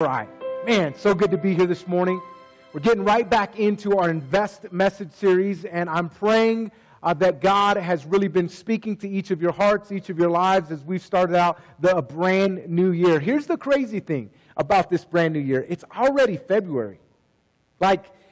All right. Man, so good to be here this morning. We're getting right back into our Invest message series, and I'm praying that God has really been speaking to each of your hearts, each of your lives as we've started out a brand new year. Here's the crazy thing about this brand new year. It's already February.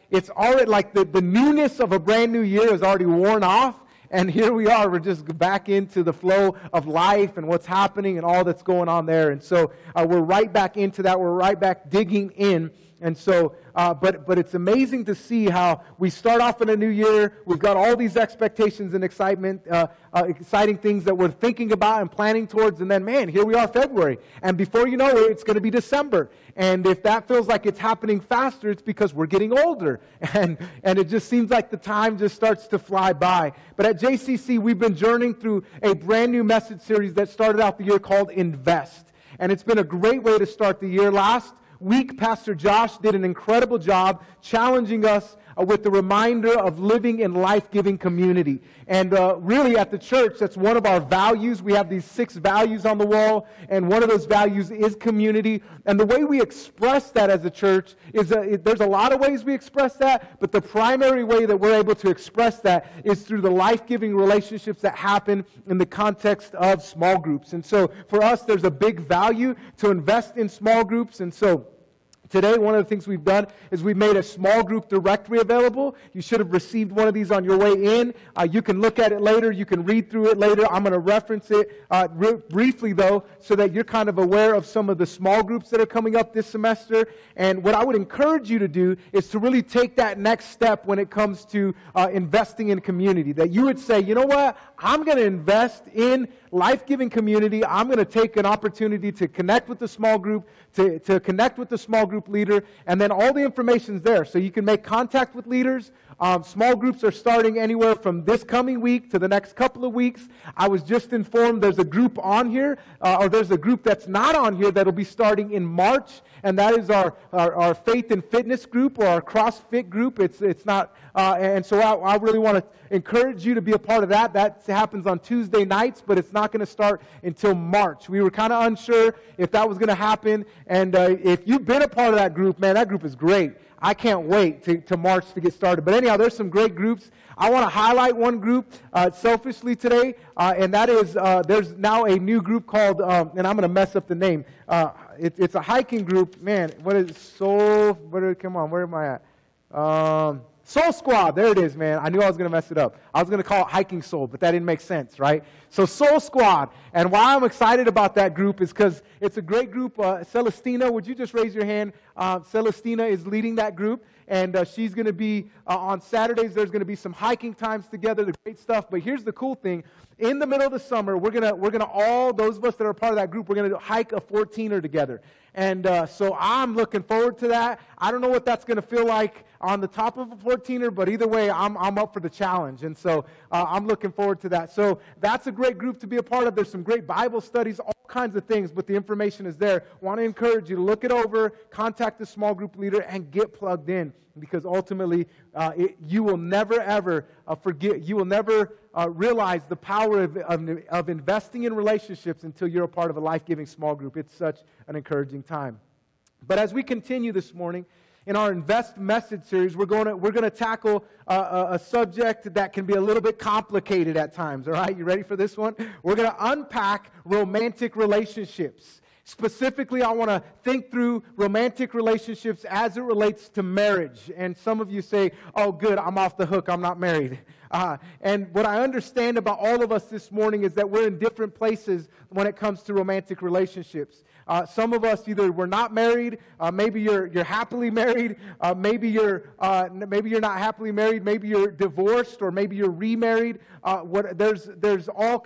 It's already like the newness of a brand new year is already worn off. And here we are, we're just back into the flow of life and what's happening and all that's going on there. And so we're right back into that. We're right back digging in. And so, but it's amazing to see how we start off in a new year. We've got all these expectations and excitement, exciting things that we're thinking about and planning towards. And then, man, here we are, February. And before you know it, it's going to be December. And if that feels like it's happening faster, it's because we're getting older. And it just seems like the time just starts to fly by. But at JCC, we've been journeying through a brand new message series that started out the year called Invest. And it's been a great way to start the year. Last week, Pastor Josh did an incredible job challenging us with the reminder of living in life-giving community. And really at the church, that's one of our values. We have these 6 values on the wall, and one of those values is community. And the way we express that as a church is there's a lot of ways we express that, but the primary way that we're able to express that is through the life-giving relationships that happen in the context of small groups. And so for us, there's a big value to invest in small groups. And so today, one of the things we've done is we've made a small group directory available. You should have received one of these on your way in. You can look at it later. You can read through it later. I'm going to reference it briefly, though, so that you're kind of aware of some of the small groups that are coming up this semester. And what I would encourage you to do is to really take that next step when it comes to investing in community. That you would say, you know what? I'm going to invest in life-giving community. I'm going to take an opportunity to connect with the small group, to connect with the small group leader, and then all the information's there. So you can make contact with leaders. Small groups are starting anywhere from this coming week to the next couple of weeks. I was just informed there's a group on here, or there's a group that's not on here that'll be starting in March, and that is our faith and fitness group, or our CrossFit group. It's not, and so I really want to encourage you to be a part of that. That happens on Tuesday nights, but it's not going to start until March. We were kind of unsure if that was going to happen, and if you've been a part of that group, man, that group is great. I can't wait to March to get started. But anyhow, there's some great groups. I want to highlight one group selfishly today, and that is there's now a new group called, and I'm going to mess up the name. It's a hiking group. Man, what is Soul? Come on, where am I at? Soul Squad, there it is, man. I knew I was going to mess it up. I was going to call it Hiking Soul, but that didn't make sense, right? So Soul Squad, and why I'm excited about that group is because it's a great group. Celestina, would you just raise your hand? Celestina is leading that group, and she's going to be, on Saturdays, there's going to be some hiking times together, the great stuff. But here's the cool thing. In the middle of the summer, we're gonna all, those of us that are part of that group, we're going to hike a 14er together. And so I'm looking forward to that. I don't know what that's going to feel like on the top of a 14er, but either way, I'm up for the challenge. And so I'm looking forward to that. So that's a great group to be a part of. There's some great Bible studies, all kinds of things, but the information is there. Want to encourage you to look it over, contact the small group leader, and get plugged in, because ultimately you will never, ever forget, you will never realize the power of investing in relationships until you're a part of a life-giving small group. It's such an encouraging time. But as we continue this morning in our Invest message series, we're going to tackle a subject that can be a little bit complicated at times. All right, you ready for this one? We're going to unpack romantic relationships. Specifically, I want to think through romantic relationships as it relates to marriage. And some of you say, oh, good, I'm off the hook, I'm not married. And what I understand about all of us this morning is that we're in different places when it comes to romantic relationships. Some of us either we're not married, maybe you're happily married, maybe you're not happily married, maybe you're divorced, or maybe you're remarried.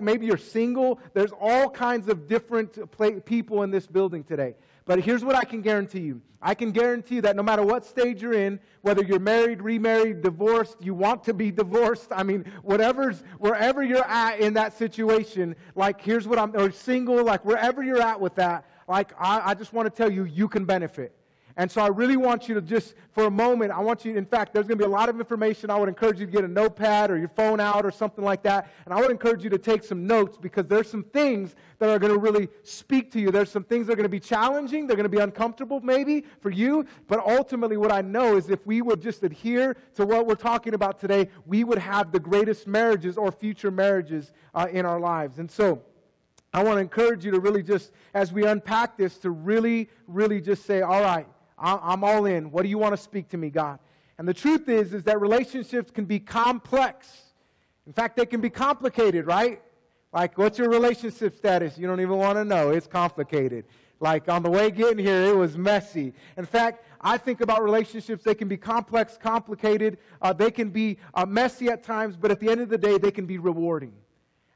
Maybe you're single. There's all kinds of different people in this building today. But here's what I can guarantee you. I can guarantee you that no matter what stage you're in, whether you're married, remarried, divorced, you want to be divorced, I mean, wherever you're at in that situation, like here's what or single, like wherever you're at with that, like I just want to tell you, you can benefit. And so I really want you to just, for a moment, I want you, in fact, there's going to be a lot of information. I would encourage you to get a notepad or your phone out or something like that. And I would encourage you to take some notes, because there's some things that are going to really speak to you. There's some things that are going to be challenging. They're going to be uncomfortable maybe for you. But ultimately what I know is if we would just adhere to what we're talking about today, we would have the greatest marriages or future marriages in our lives. And so I want to encourage you to really just, as we unpack this, to really, really just say, all right, I'm all in. What do you want to speak to me, God? And the truth is that relationships can be complex. In fact, they can be complicated, right? Like, what's your relationship status? You don't even want to know. It's complicated. Like, on the way getting here, it was messy. In fact, I think about relationships. They can be complex, complicated. They can be messy at times, but at the end of the day, they can be rewarding.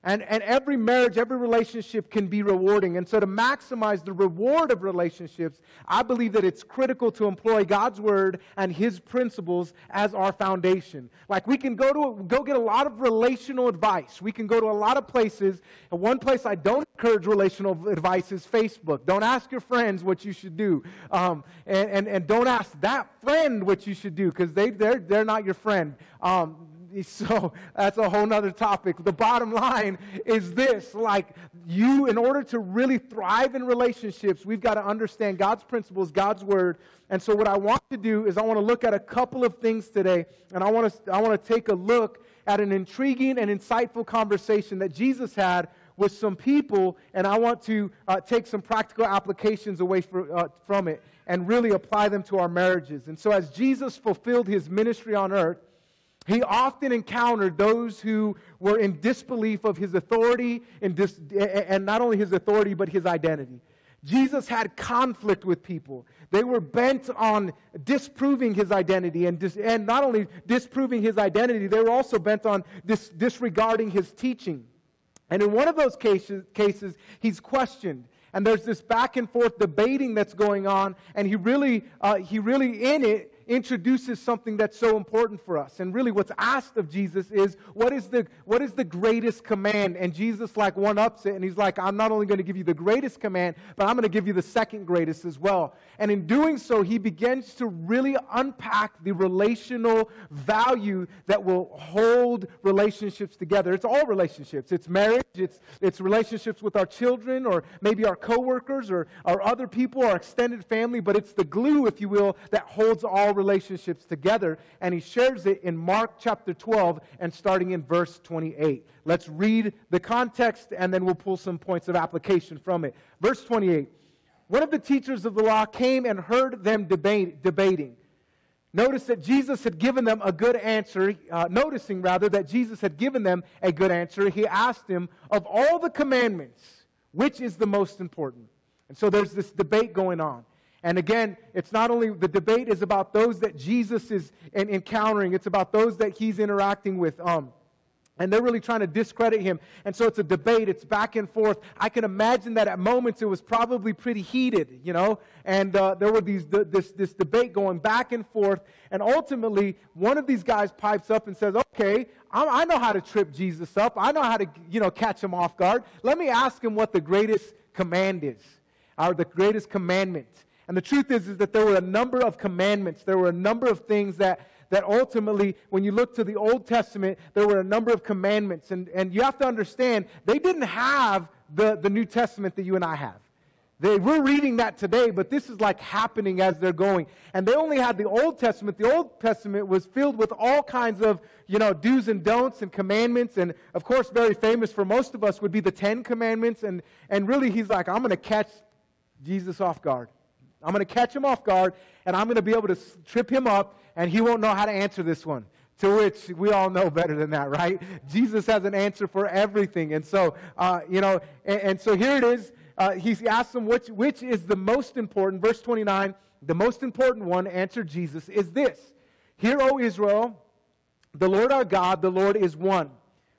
And every marriage, every relationship can be rewarding. And so to maximize the reward of relationships, I believe that it's critical to employ God's Word and His principles as our foundation. Like, we can go get a lot of relational advice. We can go to a lot of places. And one place I don't encourage relational advice is Facebook. Don't ask your friends what you should do. And don't ask that friend what you should do, because they're not your friend. So that's a whole nother topic. The bottom line is this: like, in order to really thrive in relationships, we've got to understand God's principles, God's Word. And so what I want to do is I want to look at a couple of things today, and I want to take a look at an intriguing and insightful conversation that Jesus had with some people, and I want to take some practical applications away from it and really apply them to our marriages. And so as Jesus fulfilled His ministry on earth, He often encountered those who were in disbelief of His authority, and not only His authority, but His identity. Jesus had conflict with people. They were bent on disproving His identity, and not only disproving His identity, they were also bent on disregarding His teaching. And in one of those cases, He's questioned. And there's this back and forth debating that's going on, and he really in it introduces something that's so important for us. And really what's asked of Jesus is, what is the greatest command? And Jesus like one-ups it, and He's like, I'm not only going to give you the greatest command, but I'm going to give you the second greatest as well. And in doing so, He begins to really unpack the relational value that will hold relationships together. It's all relationships. It's marriage, it's relationships with our children, or maybe our coworkers, or other people, our extended family, but it's the glue, if you will, that holds all relationships together. And He shares it in Mark chapter 12 and starting in verse 28. Let's read the context, and then we'll pull some points of application from it. Verse 28. One of the teachers of the law came and heard them debating. Notice that Jesus had given them a good answer. Noticing that Jesus had given them a good answer, He asked him, of all the commandments, which is the most important? And so there's this debate going on. And again, it's not only, the debate is about those that Jesus is encountering, it's about those that He's interacting with. And they're really trying to discredit Him. And so it's a debate, it's back and forth. I can imagine that at moments it was probably pretty heated, And there were this debate going back and forth. And ultimately, one of these guys pipes up and says, okay, I know how to trip Jesus up. I know how to, catch Him off guard. Let me ask Him what the greatest command is, or the greatest commandment. And the truth is that there were a number of commandments. There were a number of things that ultimately, when you look to the Old Testament, there were a number of commandments. And you have to understand, they didn't have the New Testament that you and I have. We're reading that today, but this is like happening as they're going. And they only had the Old Testament. The Old Testament was filled with all kinds of, do's and don'ts and commandments. And of course, very famous for most of us would be the 10 Commandments. And really, He's like, I'm going to catch Jesus off guard. I'm going to catch Him off guard, and I'm going to be able to trip Him up, and He won't know how to answer this one. To which we all know better than that, right? Jesus has an answer for everything. And so, and so here it is. He asked them, which is the most important? Verse 29, the most important one, answered Jesus, is this. Hear, O Israel, the Lord our God, the Lord is one.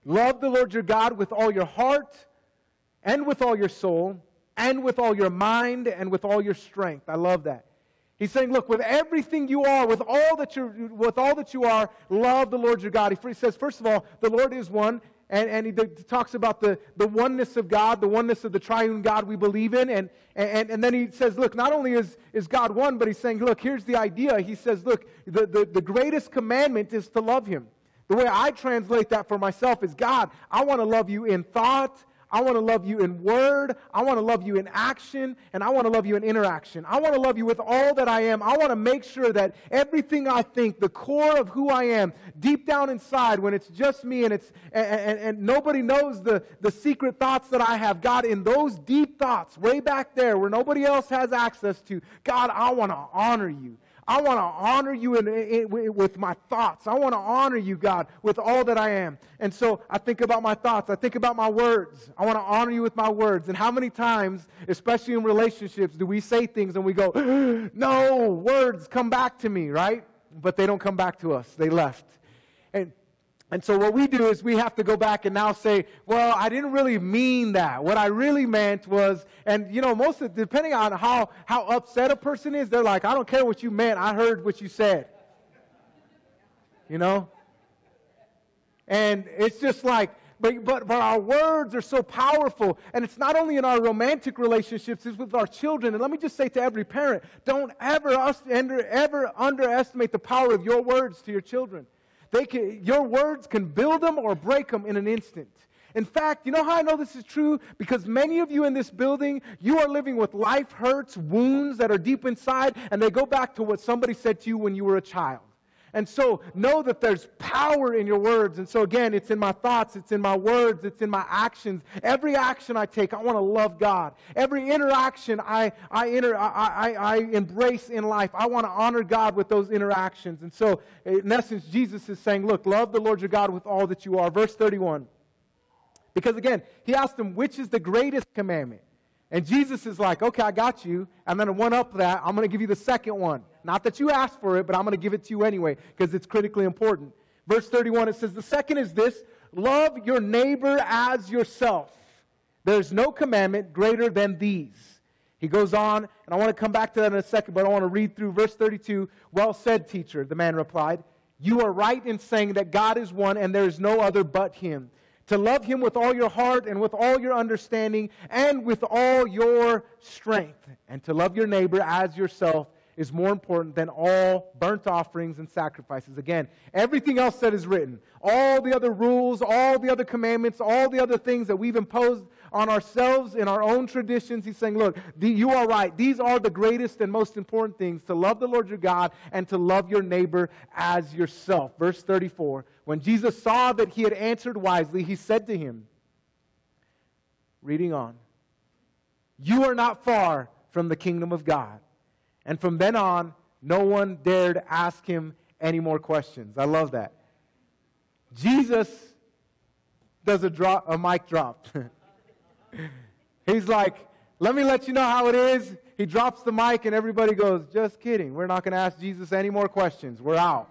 Love the Lord your God with all your heart and with all your soul and with all your mind, and with all your strength. I love that. He's saying, look, with everything you are, with all that you are, love the Lord your God. He says, first of all, the Lord is one. and he talks about the oneness of God, the oneness of the triune God we believe in. And then he says, look, not only is God one, but he's saying, look, here's the idea. He says, look, the greatest commandment is to love him. The way I translate that for myself is, God, I want to love you in thought, I want to love you in word, I want to love you in action, and I want to love you in interaction. I want to love you with all that I am. I want to make sure that everything I think, the core of who I am, deep down inside, when it's just me and nobody knows the secret thoughts that I have, God, in those deep thoughts, way back there where nobody else has access to, God, I want to honor you. I want to honor you with my thoughts. I want to honor you, God, with all that I am. And so I think about my thoughts. I think about my words. I want to honor you with my words. And how many times, especially in relationships, do we say things and we go, no, words come back to me, right? But they don't come back to us. They left. And so what we do is we have to go back and now say, well, I didn't really mean that. What I really meant was, and depending on how upset a person is, they're like, I don't care what you meant. I heard what you said. And it's just like, but our words are so powerful. And it's not only in our romantic relationships, it's with our children. And let me just say to every parent, don't ever underestimate the power of your words to your children. Your words can build them or break them in an instant. In fact, you know how I know this is true? Because many of you in this building, you are living with life hurts, wounds that are deep inside, and they go back to what somebody said to you when you were a child. And so know that there's power in your words. And so again, it's in my thoughts, it's in my words, it's in my actions. Every action I take, I want to love God. Every interaction I embrace in life, I want to honor God with those interactions. And so in essence, Jesus is saying, look, love the Lord your God with all that you are. Verse 31. Because again, he asked him, which is the greatest commandment? And Jesus is like, okay, I got you. I'm going to one-up that. I'm going to give you the second one. Not that you asked for it, but I'm going to give it to you anyway because it's critically important. Verse 31, it says, the second is this, love your neighbor as yourself. There's no commandment greater than these. He goes on, and I want to come back to that in a second, but I want to read through verse 32. Well said, teacher, the man replied. You are right in saying that God is one and there is no other but him. To love him with all your heart and with all your understanding and with all your strength. And to love your neighbor as yourself is more important than all burnt offerings and sacrifices. Again, everything else that is written, all the other rules, all the other commandments, all the other things that we've imposed on ourselves in our own traditions, he's saying, look, you are right. These are the greatest and most important things, to love the Lord your God and to love your neighbor as yourself. Verse 34, when Jesus saw that he had answered wisely, he said to him, reading on, you are not far from the kingdom of God. And from then on, no one dared ask him any more questions. I love that. Jesus does a mic drop. He's like, let me let you know how it is. He drops the mic and everybody goes, just kidding. We're not going to ask Jesus any more questions. We're out,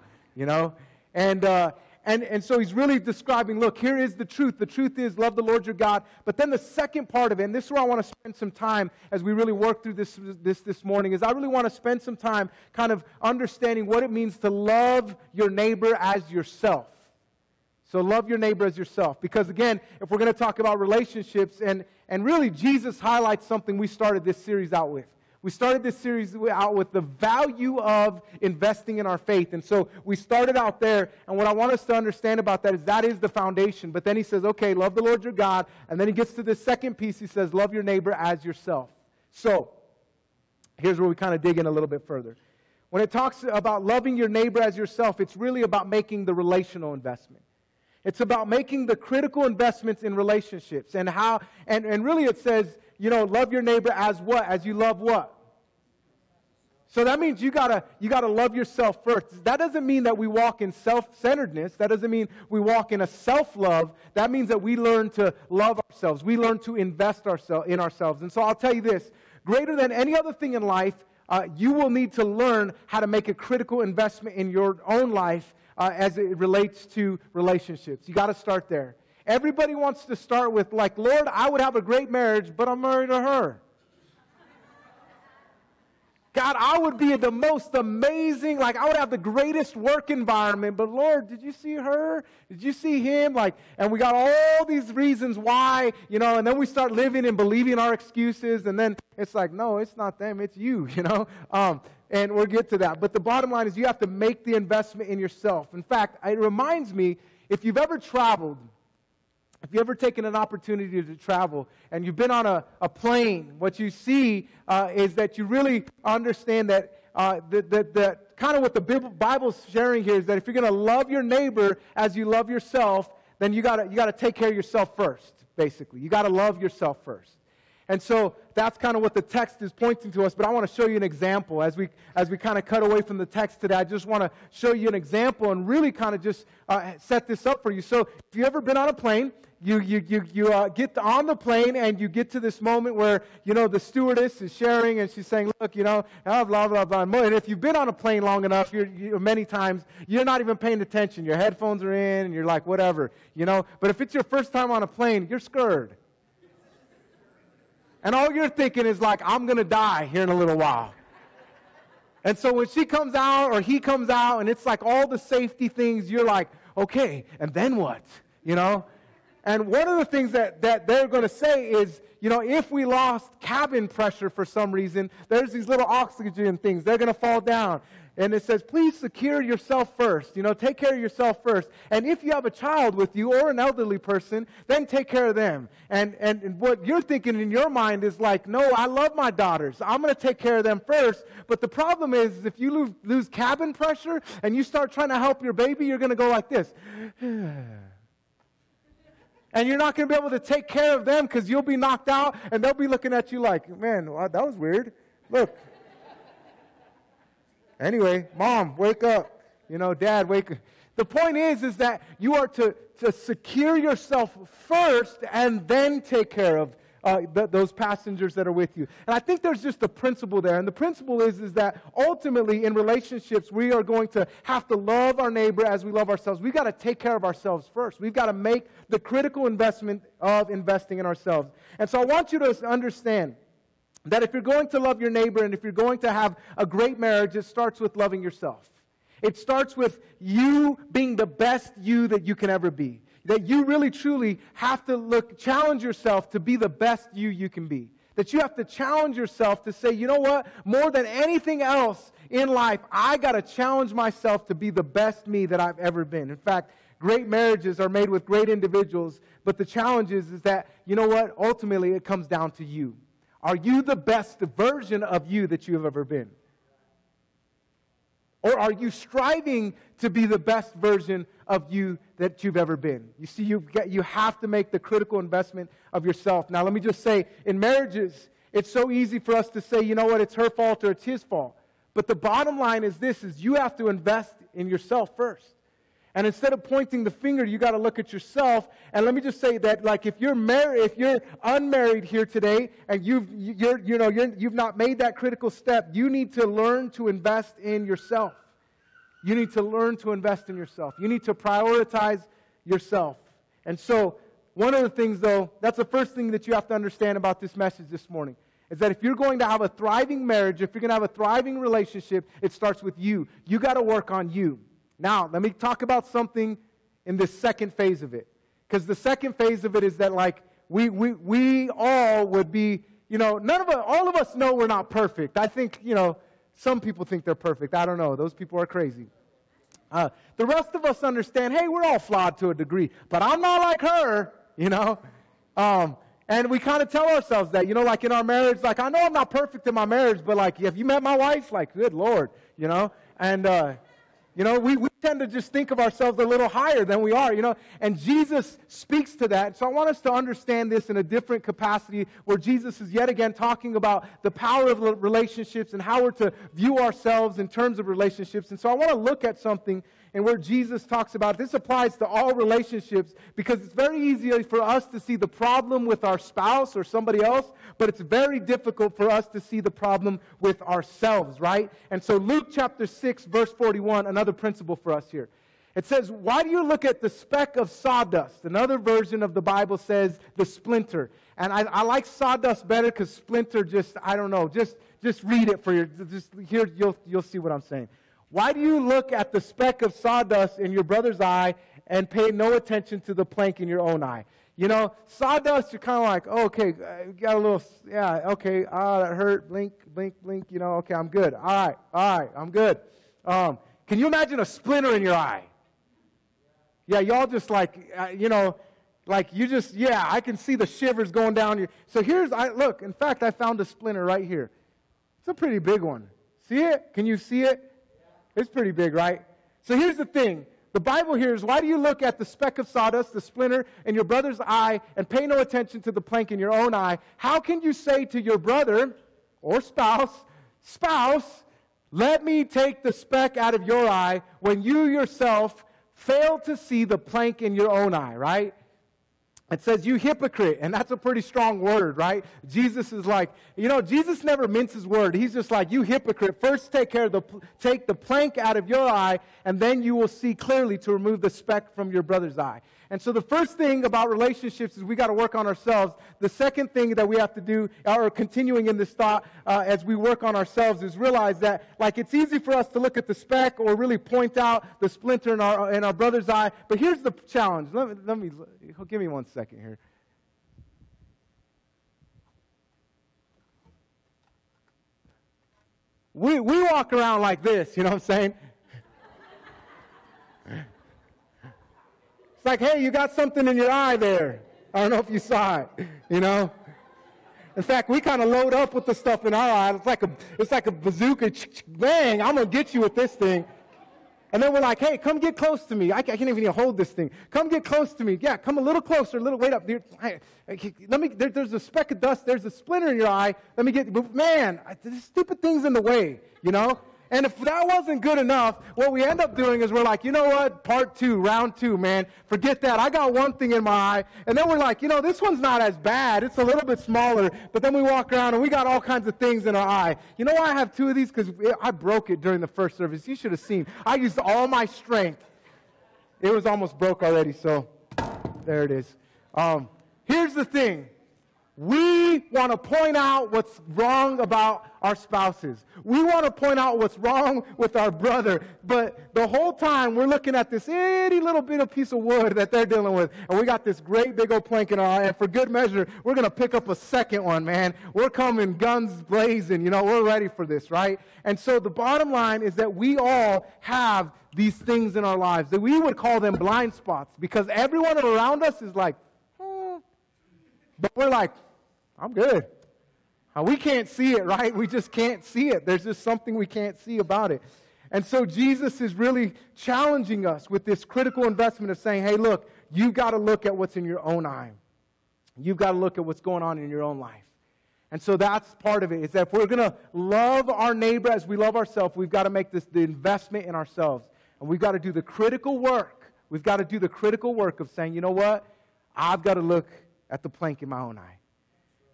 And so he's really describing, look, here is the truth. The truth is love the Lord your God. But then the second part of it, and this is where I want to spend some time as we really work through this morning, is I really want to spend some time kind of understanding what it means to love your neighbor as yourself. So love your neighbor as yourself. Because again, if we're going to talk about relationships, and really Jesus highlights something we started this series out with. We started this series out with the value of investing in our faith. And so we started out there, and what I want us to understand about that is the foundation. But then he says, okay, love the Lord your God. And then he gets to the second piece. He says, love your neighbor as yourself. So here's where we kind of dig in a little bit further. When it talks about loving your neighbor as yourself, it's really about making the relational investment. It's about making the critical investments in relationships. And really it says, love your neighbor as what? As you love what? So that means you gotta love yourself first. That doesn't mean that we walk in self-centeredness. That doesn't mean we walk in a self-love. That means that we learn to love ourselves. We learn to invest in ourselves. And so I'll tell you this, greater than any other thing in life, you will need to learn how to make a critical investment in your own life as it relates to relationships. You got to start there. Everybody wants to start with, like, Lord, I would have a great marriage, but I'm married to her. God, I would be the most amazing, like I would have the greatest work environment, but Lord, did you see her? Did you see him? Like, and we got all these reasons why, you know, and then we start living and believing our excuses, and then it's like, no, it's not them, it's you, you know? And we'll get to that. But the bottom line is you have to make the investment in yourself. In fact, it reminds me, if you've ever traveled, if you've ever taken an opportunity to travel and you've been on a plane, what you see is that you really understand that kind of what the Bible's sharing here is that if you're going to love your neighbor as you love yourself, then you got to take care of yourself first, basically. You got to love yourself first. And so that's kind of what the text is pointing to us. But I want to show you an example. As we kind of cut away from the text today, I just want to show you an example and really kind of just set this up for you. So if you've ever been on a plane, you get on the plane and you get to this moment where, you know, the stewardess is sharing and she's saying, look, you know, blah, blah, blah. And if you've been on a plane long enough, many times, you're not even paying attention. Your headphones are in and you're like, whatever, you know. But if it's your first time on a plane, you're scared. And all you're thinking is like, I'm going to die here in a little while. And so when she comes out or he comes out and it's like all the safety things, you're like, okay, and then what? You know? And one of the things that they're going to say is, you know, if we lost cabin pressure for some reason, there's these little oxygen things. They're going to fall down. And it says, please secure yourself first. You know, take care of yourself first. And if you have a child with you or an elderly person, then take care of them. And what you're thinking in your mind is like, no, I love my daughters. I'm going to take care of them first. But the problem is if you lose cabin pressure and you start trying to help your baby, you're going to go like this. And you're not going to be able to take care of them because you'll be knocked out and they'll be looking at you like, man, that was weird. Look. Anyway, Mom, wake up. You know, Dad, wake up. The point is that you are to secure yourself first and then take care of those passengers that are with you. And I think there's just a principle there. And the principle is that ultimately in relationships, we are going to have to love our neighbor as we love ourselves. We've got to take care of ourselves first. We've got to make the critical investment of investing in ourselves. And so I want you to understand that if you're going to love your neighbor and if you're going to have a great marriage, it starts with loving yourself. It starts with you being the best you that you can ever be. That you really truly have to challenge yourself to be the best you can be. That you have to challenge yourself to say, you know what, more than anything else in life, I got to challenge myself to be the best me that I've ever been. In fact, great marriages are made with great individuals, but the challenge is that, you know what, ultimately it comes down to you. Are you the best version of you that you have ever been? Or are you striving to be the best version of you that you've ever been? You see, you have to make the critical investment of yourself. Now, let me just say, in marriages, it's so easy for us to say, you know what, it's her fault or it's his fault. But the bottom line is this, is you have to invest in yourself first. And instead of pointing the finger, you got to look at yourself. And let me just say that, like, if you're married, if you're unmarried here today, and you've not made that critical step, you need to learn to invest in yourself. You need to learn to invest in yourself. You need to prioritize yourself. And so, one of the things, though, that's the first thing that you have to understand about this message this morning, is that if you're going to have a thriving marriage, if you're going to have a thriving relationship, it starts with you. You got to work on you. Now, let me talk about something in this second phase of it. Because the second phase of it is that, like, we all would be, you know, all of us know we're not perfect. I think, you know, some people think they're perfect. I don't know. Those people are crazy. The rest of us understand, hey, we're all flawed to a degree. But I'm not like her, you know. And we kind of tell ourselves that, you know, like in our marriage, like, I know I'm not perfect in my marriage, but, like, have you met my wife? Like, good Lord, you know. And, you know, we tend to just think of ourselves a little higher than we are, you know. And Jesus speaks to that. So I want us to understand this in a different capacity where Jesus is yet again talking about the power of relationships and how we're to view ourselves in terms of relationships. And so I want to look at something and where Jesus talks about, this applies to all relationships because it's very easy for us to see the problem with our spouse or somebody else, but it's very difficult for us to see the problem with ourselves, right? And so Luke chapter 6, verse 41, another principle for us here. It says, why do you look at the speck of sawdust? Another version of the Bible says the splinter. And I like sawdust better because splinter just, I don't know, just read it for you. Just here, you'll see what I'm saying. Why do you look at the speck of sawdust in your brother's eye and pay no attention to the plank in your own eye? You know, sawdust, you're kind of like, oh, okay, got a little, yeah, okay, that hurt, blink, blink, blink, you know, okay, I'm good. All right, I'm good. Can you imagine a splinter in your eye? Yeah, y'all just like, you know, like you just, yeah, I can see the shivers going down your. So look, in fact, I found a splinter right here. It's a pretty big one. See it? Can you see it? It's pretty big, right? So here's the thing. The Bible here is, why do you look at the speck of sawdust, the splinter, in your brother's eye and pay no attention to the plank in your own eye? How can you say to your brother or spouse, let me take the speck out of your eye when you yourself fail to see the plank in your own eye, right? It says, you hypocrite, and that's a pretty strong word, right? Jesus is like, you know, Jesus never minces word. He's just like, you hypocrite, first take the plank out of your eye, and then you will see clearly to remove the speck from your brother's eye. And so the first thing about relationships is we got to work on ourselves. The second thing that we have to do, or continuing in this thought as we work on ourselves, is realize that, like, it's easy for us to look at the speck or really point out the splinter in our brother's eye. But here's the challenge. Give me 1 second here. We walk around like this, you know what I'm saying? It's like, hey, you got something in your eye there. I don't know if you saw it, you know? In fact, we kind of load up with the stuff in our eye. It's like a bazooka. Bang, I'm going to get you with this thing. And then we're like, hey, come get close to me. I can't even hold this thing. Come get close to me. Yeah, come a little closer, wait up. There's a speck of dust. There's a splinter in your eye. Let me get, man, this stupid thing's in the way, you know? And if that wasn't good enough, what we end up doing is we're like, you know what, part 2, round 2, man, forget that. I got one thing in my eye. And then we're like, you know, this one's not as bad. It's a little bit smaller. But then we walk around and we got all kinds of things in our eye. You know why I have 2 of these? Because I broke it during the first service. You should have seen. I used all my strength. It was almost broke already, so there it is. Here's the thing. We want to point out what's wrong about our spouses. We want to point out what's wrong with our brother. But the whole time we're looking at this itty little bit of piece of wood that they're dealing with. And we got this great big old plank in our eye. And for good measure, we're going to pick up a second one, man. We're coming guns blazing. You know, we're ready for this, right? And so the bottom line is that we all have these things in our lives. That we would call them blind spots. Because everyone around us is like, but we're like, I'm good. We can't see it, right? We just can't see it. There's just something we can't see about it. And so Jesus is really challenging us with this critical investment of saying, hey, look, you've got to look at what's in your own eye. You've got to look at what's going on in your own life. And so that's part of it, is that if we're going to love our neighbor as we love ourselves, we've got to make the investment in ourselves. And we've got to do the critical work. We've got to do the critical work of saying, you know what? I've got to look at the plank in my own eye.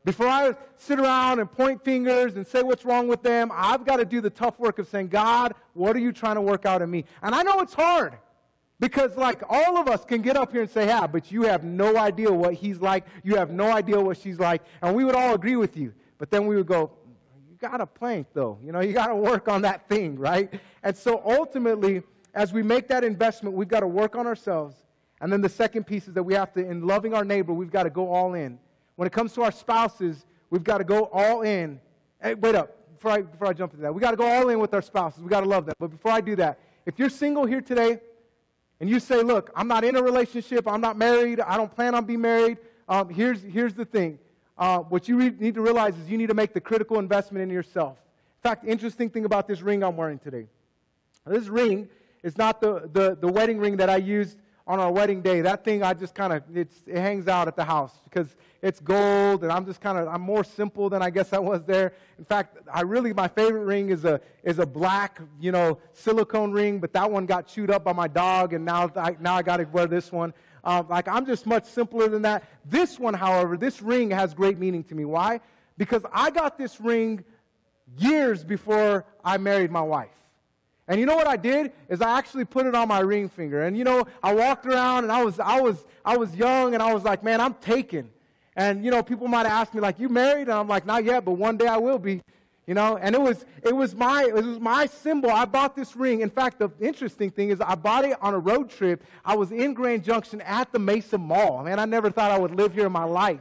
Before I sit around and point fingers and say what's wrong with them, I've got to do the tough work of saying, God, what are you trying to work out in me? And I know it's hard because, like, all of us can get up here and say, yeah, but you have no idea what he's like. You have no idea what she's like. And we would all agree with you. But then we would go, you got a plank, though. You know, you got to work on that thing, right? And so ultimately, as we make that investment, we've got to work on ourselves. And then the second piece is that we have to, in loving our neighbor, we've got to go all in. When it comes to our spouses, we've got to go all in. Hey, wait up, before I jump into that. We've got to go all in with our spouses. We've got to love them. But before I do that, if you're single here today, and you say, look, I'm not in a relationship, I'm not married, I don't plan on being married, here's the thing. What you need to realize is you need to make the critical investment in yourself. In fact, the interesting thing about this ring I'm wearing today. This ring is not the wedding ring that I used on our wedding day. That thing, I just kind of, it hangs out at the house because it's gold, and I'm more simple than I guess I was there. In fact, my favorite ring is a black, silicone ring, but that one got chewed up by my dog, and now I got to wear this one. I'm just much simpler than that. This one, however, this ring has great meaning to me. Why? Because I got this ring years before I married my wife. And you know what I did? Is I actually put it on my ring finger. And you know, I walked around and I was young and I was like, man, I'm taken. And you know, people might ask me like, you married? And I'm like, not yet, but one day I will be. You know, and it was my symbol. I bought this ring. In fact, the interesting thing is I bought it on a road trip. I was in Grand Junction at the Mesa Mall. Man, I never thought I would live here in my life.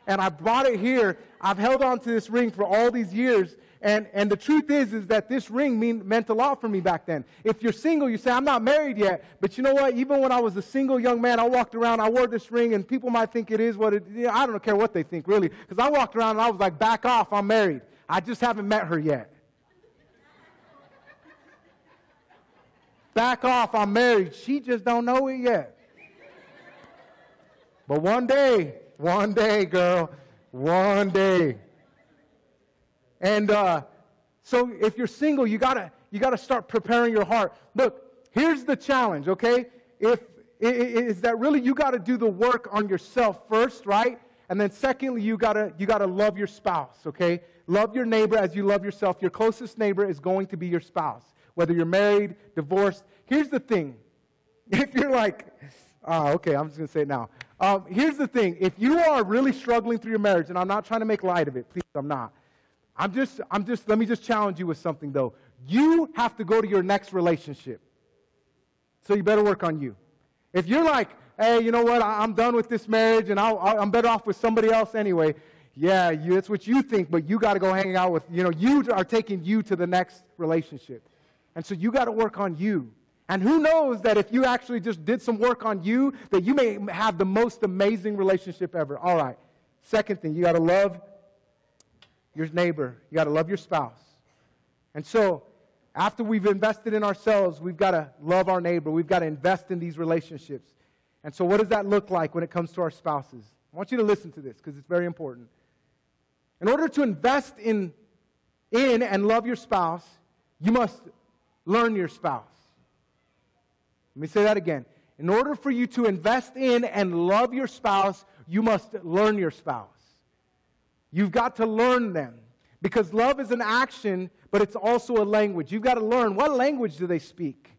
And I brought it here. I've held on to this ring for all these years. And the truth is that this ring meant a lot for me back then. If you're single, you say, I'm not married yet. But you know what? Even when I was a single young man, I walked around, I wore this ring, and people might think it is what it is. I don't care what they think, really. Because I walked around and I was like, back off, I'm married. I just haven't met her yet. Back off, I'm married. She just don't know it yet. But one day, girl, one day. And so if you're single, you gotta start preparing your heart. Look, here's the challenge, okay? Is that really you got to do the work on yourself first, right? And then secondly, you gotta love your spouse, okay? Love your neighbor as you love yourself. Your closest neighbor is going to be your spouse, whether you're married, divorced. Here's the thing. If you're like, okay, I'm just going to say it now. Here's the thing. If you are really struggling through your marriage, and I'm not trying to make light of it, please, I'm not. Let me just challenge you with something, though. You have to go to your next relationship. So you better work on you. If you're like, hey, you know what, I'm done with this marriage, and I'm better off with somebody else anyway, yeah, that's what you think, but you got to go hang out with, you are taking you to the next relationship. And so you got to work on you. And who knows that if you actually just did some work on you, that you may have the most amazing relationship ever. All right. Second thing, you got to love your neighbor. You got to love your spouse. And so after we've invested in ourselves, we've got to love our neighbor. We've got to invest in these relationships. And so what does that look like when it comes to our spouses? I want you to listen to this because it's very important. In order to invest in and love your spouse, you must learn your spouse. Let me say that again. In order for you to invest in and love your spouse, you must learn your spouse. You've got to learn them. Because love is an action, but it's also a language. You've got to learn, what language do they speak?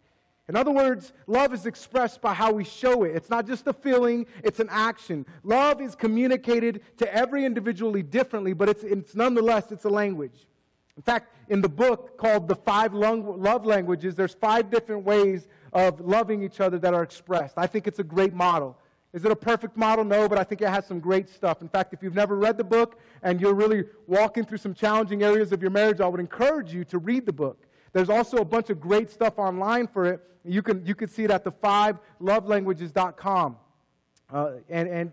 In other words, love is expressed by how we show it. It's not just a feeling, it's an action. Love is communicated to every individually differently, but it's nonetheless, it's a language. In fact, in the book called The 5 Love Languages, there's 5 different ways of loving each other that are expressed. I think it's a great model. Is it a perfect model? No, but I think it has some great stuff. In fact, if you've never read the book and you're really walking through some challenging areas of your marriage, I would encourage you to read the book. There's also a bunch of great stuff online for it. You can see it at the5lovelanguages.com. And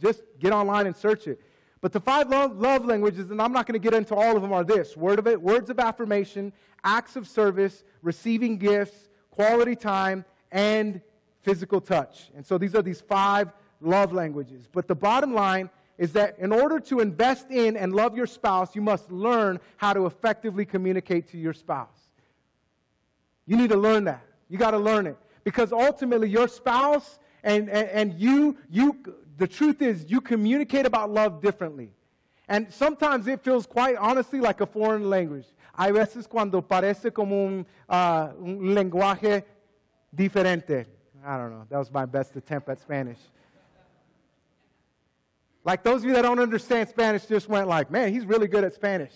just get online and search it. But the 5 love languages, and I'm not going to get into all of them, are this: words of affirmation, acts of service, receiving gifts, quality time, and physical touch. And so these are these 5 love languages. But the bottom line is that in order to invest in and love your spouse, you must learn how to effectively communicate to your spouse. You need to learn that. You got to learn it. Because ultimately, your spouse and you, the truth is, you communicate about love differently. And sometimes it feels quite honestly like a foreign language. Hay veces cuando parece como un lenguaje diferente. I don't know. That was my best attempt at Spanish. Like those of you that don't understand Spanish just went like, man, he's really good at Spanish.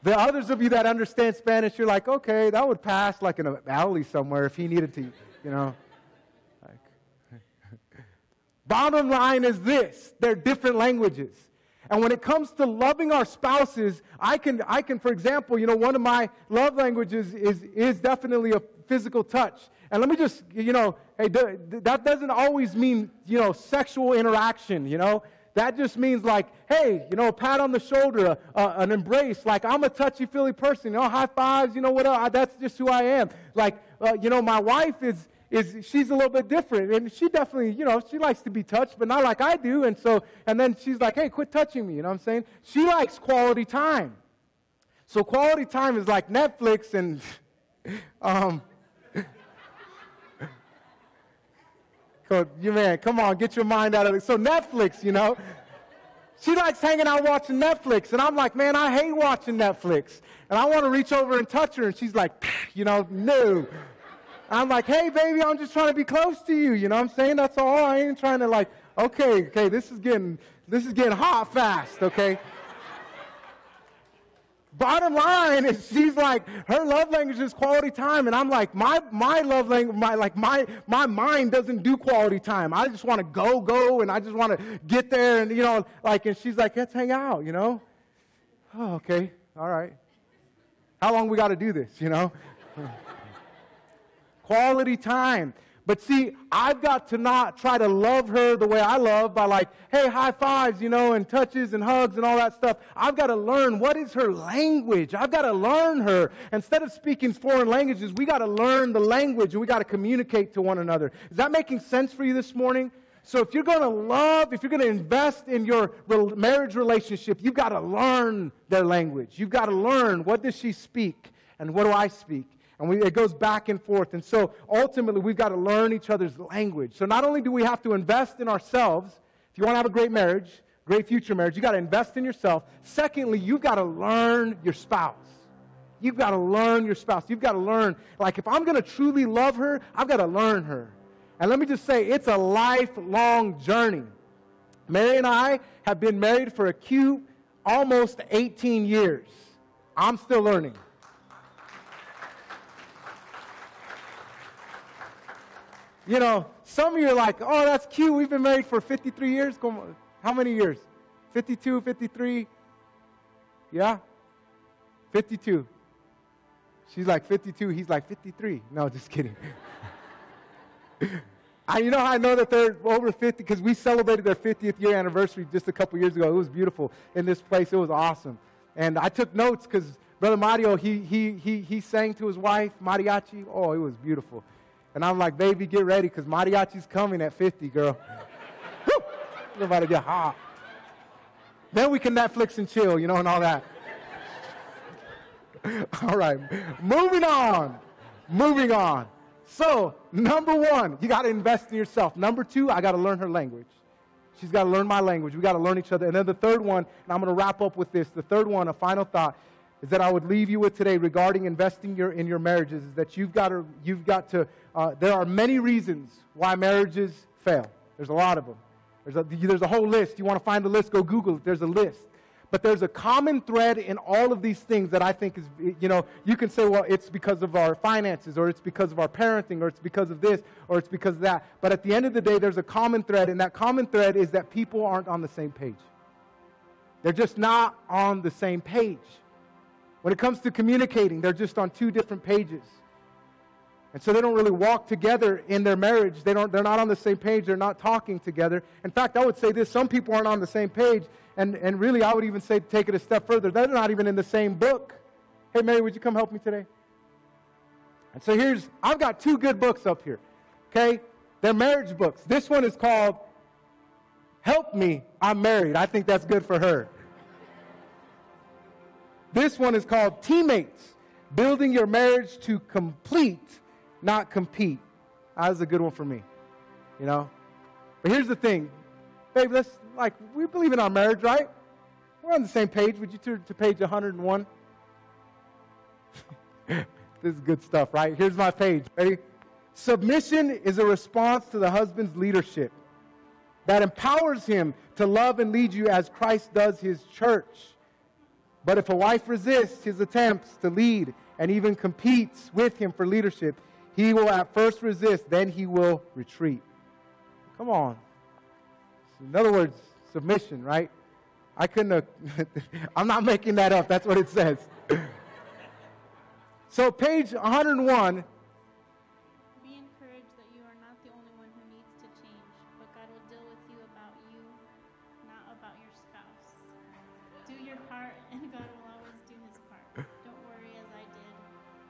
The others of you that understand Spanish, you're like, okay, that would pass like in an alley somewhere if he needed to, Bottom line is this: they're different languages. And when it comes to loving our spouses, I can, for example, one of my love languages is definitely a physical touch. And let me just, hey, that doesn't always mean, sexual interaction, That just means like, hey, a pat on the shoulder, an embrace. Like, I'm a touchy-feely person, high fives, whatever. That's just who I am. Like, my wife she's a little bit different, and she definitely, she likes to be touched, but not like I do. And then she's like, hey, quit touching me, you know what I'm saying? She likes quality time. So quality time is like Netflix and, come on, get your mind out of it. So Netflix, She likes hanging out watching Netflix. And I'm like, man, I hate watching Netflix. And I want to reach over and touch her. And she's like, no. I'm like, hey, baby, I'm just trying to be close to you. You know what I'm saying? That's all. I ain't trying to like, okay, this is getting hot fast, okay? Bottom line is she's like, her love language is quality time. And I'm like, my love language, my mind doesn't do quality time. I just want to go, and I just want to get there. And, and she's like, let's hang out, Oh, okay, all right. How long we got to do this, Quality time. But see, I've got to not try to love her the way I love by like, hey, high fives, and touches and hugs and all that stuff. I've got to learn what is her language. I've got to learn her. Instead of speaking foreign languages, we got to learn the language and we got to communicate to one another. Is that making sense for you this morning? So if you're going to love, if you're going to invest in your marriage relationship, you've got to learn their language. You've got to learn, what does she speak and what do I speak? And it goes back and forth. And so ultimately, we've got to learn each other's language. So not only do we have to invest in ourselves, if you want to have a great marriage, great future marriage, you've got to invest in yourself. Secondly, you've got to learn your spouse. You've got to learn your spouse. You've got to learn, like if I'm going to truly love her, I've got to learn her. And let me just say, it's a lifelong journey. Mary and I have been married for a cute almost 18 years. I'm still learning. Some of you are like, oh, that's cute. We've been married for 53 years. How many years? 52, 53? Yeah? 52. She's like 52. He's like 53. No, just kidding. You know how I know that they're over 50? Because we celebrated their 50th year anniversary just a couple years ago. It was beautiful in this place. It was awesome. And I took notes because Brother Mario, he sang to his wife, mariachi. Oh, it was beautiful. And I'm like, baby, get ready, because mariachi's coming at 50, girl. We're about to get hot. Then we can Netflix and chill, and all that. All right, moving on. So, number one, you got to invest in yourself. Number two, I got to learn her language. She's got to learn my language. We got to learn each other. And then the third one, and I'm going to wrap up with this. The third one, a final thought, is that I would leave you with today regarding investing in your marriages, is that you've got to, there are many reasons why marriages fail. There's a lot of them. There's a whole list. You want to find the list, go Google it. There's a list. But there's a common thread in all of these things that I think is, you can say, well, it's because of our finances, or it's because of our parenting, or it's because of this, or it's because of that. But at the end of the day, there's a common thread, and that common thread is that people aren't on the same page. They're just not on the same page. When it comes to communicating, they're just on two different pages. And so they don't really walk together in their marriage. They're not on the same page. They're not talking together. In fact, I would say this, some people aren't on the same page. And really, I would even say, take it a step further, they're not even in the same book. Hey, Mary, would you come help me today? And so I've got two good books up here. Okay? They're marriage books. This one is called Help Me, I'm Married. I think that's good for her. This one is called Teammates, Building Your Marriage to Complete, Not Compete. That was a good one for me, But here's the thing. Babe, we believe in our marriage, right? We're on the same page. Would you turn to page 101? This is good stuff, right? Here's my page. Ready? Submission is a response to the husband's leadership that empowers him to love and lead you as Christ does his church. But if a wife resists his attempts to lead and even competes with him for leadership, he will at first resist, then he will retreat. Come on. In other words, submission, right? I couldn't have, I'm not making that up. That's what it says. So page 101. Be encouraged that you are not the only one who needs to change, but God will deal with you about you, not about your spouse. Do your part, and God will always do his part. Don't worry, as I did,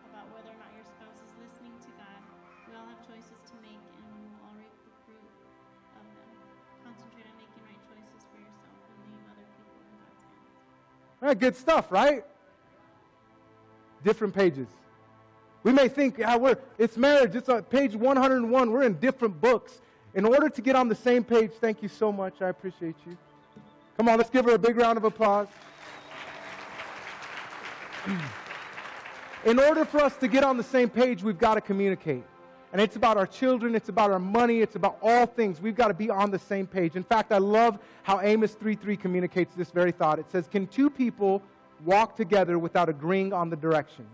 about whether or not your spouse is listening to God. We all have choices to make, and we will all reap the fruit of them. Concentrate on making right choices for yourself and leave other people in God's hands. All right, good stuff, right? Different pages. We may think, it's marriage, it's on page 101, we're in different books. In order to get on the same page, thank you so much, I appreciate you. Come on, let's give her a big round of applause. In order for us to get on the same page, we've got to communicate. And it's about our children, it's about our money, it's about all things. We've got to be on the same page. In fact, I love how Amos 3:3 communicates this very thought. It says, can two people walk together without agreeing on the direction?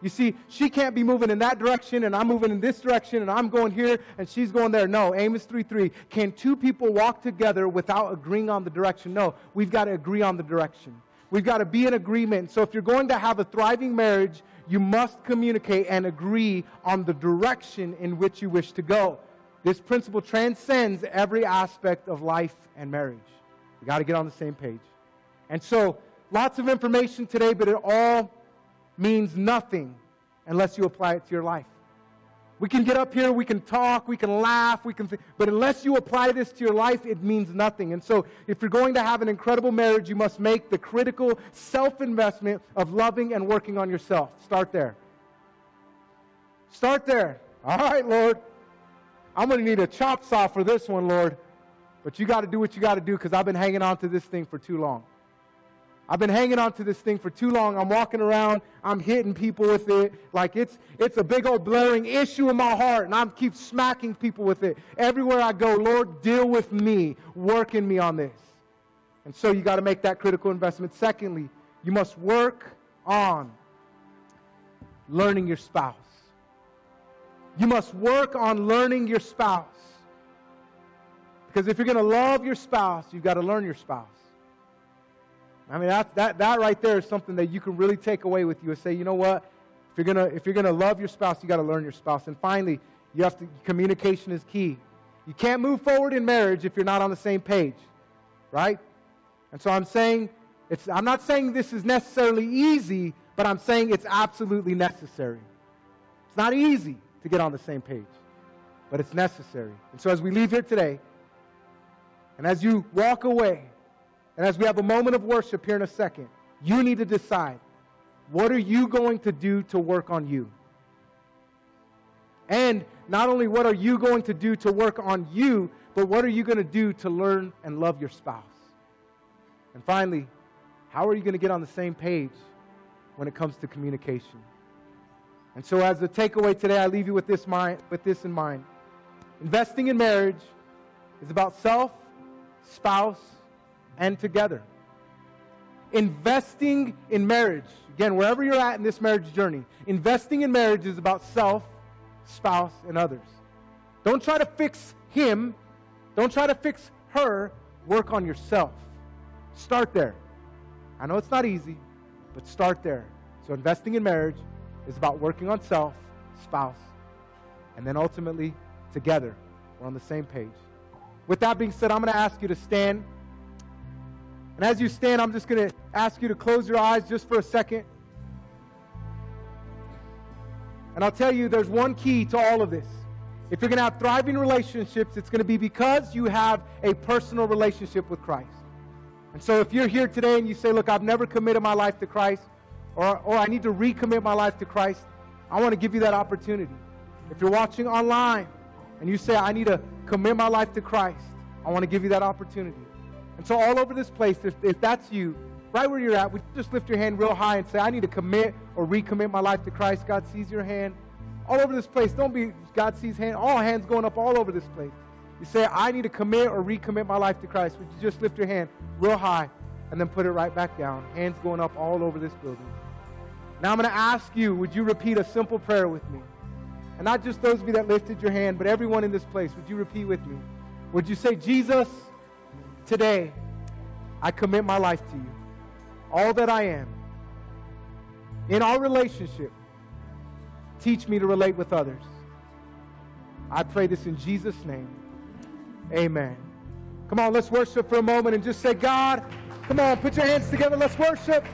You see, she can't be moving in that direction, and I'm moving in this direction, and I'm going here, and she's going there. No, Amos 3:3, can two people walk together without agreeing on the direction? No, we've got to agree on the direction. We've got to be in agreement. So if you're going to have a thriving marriage, you must communicate and agree on the direction in which you wish to go. This principle transcends every aspect of life and marriage. You got to get on the same page. And so, lots of information today, but it all means nothing unless you apply it to your life. We can get up here, we can talk, we can laugh, but unless you apply this to your life, it means nothing. And so, if you're going to have an incredible marriage, you must make the critical self-investment of loving and working on yourself. Start there. Start there. All right, Lord. I'm going to need a chop saw for this one, Lord. But you got to do what you got to do, because I've been hanging on to this thing for too long. I've been hanging on to this thing for too long. I'm walking around. I'm hitting people with it. Like it's a big old blaring issue in my heart, and I keep smacking people with it. Everywhere I go, Lord, deal with me. Work in me on this. And so you got to make that critical investment. Secondly, you must work on learning your spouse. You must work on learning your spouse. Because if you're going to love your spouse, you've got to learn your spouse. I mean, that right there is something that you can really take away with you and say, you know what? If you're gonna love your spouse, you got to learn your spouse. And finally, communication is key. You can't move forward in marriage if you're not on the same page, right? And so I'm not saying this is necessarily easy, but I'm saying it's absolutely necessary. It's not easy to get on the same page, but it's necessary. And so as we leave here today, and as you walk away, and as we have a moment of worship here in a second, you need to decide, what are you going to do to work on you? And not only what are you going to do to work on you, but what are you going to do to learn and love your spouse? And finally, how are you going to get on the same page when it comes to communication? And so as a takeaway today, I leave you with this in mind. Investing in marriage is about self, spouse, and together. Investing in marriage, again, wherever you're at in this marriage journey, investing in marriage is about self, spouse, and others. Don't try to fix him. Don't try to fix her. Work on yourself. Start there. I know it's not easy, but start there. So investing in marriage is about working on self, spouse, and then ultimately, together, we're on the same page. With that being said, I'm going to ask you to stand. And as you stand, I'm just going to ask you to close your eyes just for a second. And I'll tell you, there's one key to all of this. If you're going to have thriving relationships, it's going to be because you have a personal relationship with Christ. And so if you're here today and you say, look, I've never committed my life to Christ, or I need to recommit my life to Christ, I want to give you that opportunity. If you're watching online and you say, I need to commit my life to Christ, I want to give you that opportunity. And so all over this place, if that's you, right where you're at, would you just lift your hand real high and say, I need to commit or recommit my life to Christ? God sees your hand. All over this place, don't be, God sees hand, all hands going up all over this place. You say, I need to commit or recommit my life to Christ. Would you just lift your hand real high and then put it right back down? Hands going up all over this building. Now I'm going to ask you, would you repeat a simple prayer with me? And not just those of you that lifted your hand, but everyone in this place, would you repeat with me? Would you say, Jesus, today, I commit my life to you, all that I am. In our relationship, teach me to relate with others. I pray this in Jesus' name. Amen. Come on, let's worship for a moment and just say, God, come on, put your hands together. Let's worship.